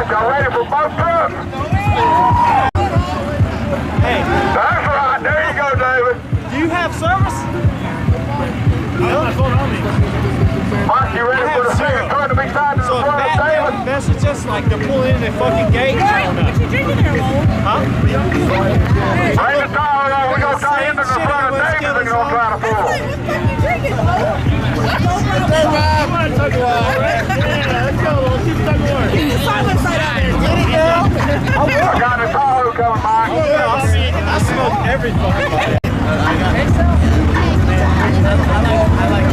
y'all ready for both trucks? Hey. That's right. There you go, David. Do you have service? No. Mike, you ready for the second truck to be tied to the front of David? That's just like to pull in the fucking gate. What you drinking there, Lowell? Huh? Bring the tire on. We're going to tie into the front of David and they're going to try to pull. What you drinking, Lowell? Keep the silent side out there. Get it, girl. I got the Tahoe coming, Mike. I smoke every fucking body. I like